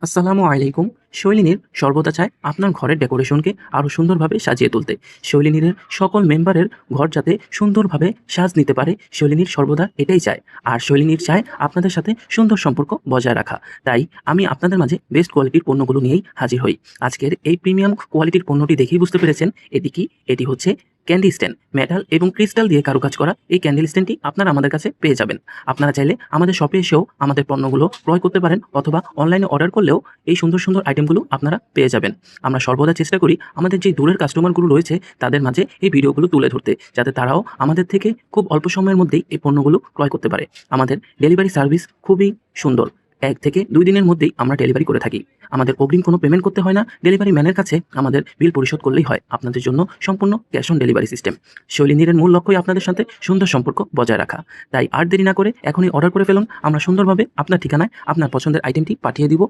আসসালামু আলাইকুম। শৈলিনীর সর্বদা চায় আপনার ঘরের ডেকোরেশনকে আরও সুন্দরভাবে সাজিয়ে তুলতে। শৈলিনীর সকল মেম্বারের ঘর যাতে সুন্দরভাবে সাজ নিতে পারে, শৈলিনীর সর্বদা এটাই চায়। আর শৈলিনীর চায় আপনাদের সাথে সুন্দর সম্পর্ক বজায় রাখা। তাই আমি আপনাদের মাঝে বেস্ট কোয়ালিটির পণ্যগুলো নিয়েই হাজির হই। আজকের এই প্রিমিয়াম কোয়ালিটির পণ্যটি দেখেই বুঝতে পেরেছেন এটি কি? এটি হচ্ছে ক্যান্ডি স্ট্যান্ড। মেটাল এবং ক্রিস্টাল দিয়ে কারুকাজ করা এই ক্যান্ডেল স্ট্যান্ডটি আপনারা আমাদের কাছে পেয়ে যাবেন। আপনারা চাইলে আমাদের শপে এসেও আমাদের পণ্যগুলো ক্রয় করতে পারেন, অথবা অনলাইনে অর্ডার করলেও এই সুন্দর সুন্দর আইটেমগুলো আপনারা পেয়ে যাবেন। আমরা সর্বদা চেষ্টা করি আমাদের যে দূরের কাস্টমারগুলো রয়েছে তাদের মাঝে এই ভিডিওগুলো তুলে ধরতে, যাতে তারাও আমাদের থেকে খুব অল্প সময়ের মধ্যেই এই পণ্যগুলো ক্রয় করতে পারে। আমাদের ডেলিভারি সার্ভিস খুবই সুন্দর। 1 থেকে 2 দিনের মধ্যেই আমরা ডেলিভারি করে থাকি। আমাদের অগ্রিম কোনো পেমেন্ট করতে হয় না। ডেলিভারি ম্যানের কাছে আমাদের বিল পরিশোধ করলেই হয়। আপনাদের জন্য সম্পূর্ণ ক্যাশ অন ডেলিভারি সিস্টেম। শৈলিনীরের মূল লক্ষ্যই আপনাদের সাথে সুন্দর সম্পর্ক বজায় রাখা। তাই আর দেরি না করে এখনই অর্ডার করে ফেলুন। আমরা সুন্দরভাবে আপনার ঠিকানায় আপনার পছন্দের আইটেমটি পাঠিয়ে দিব।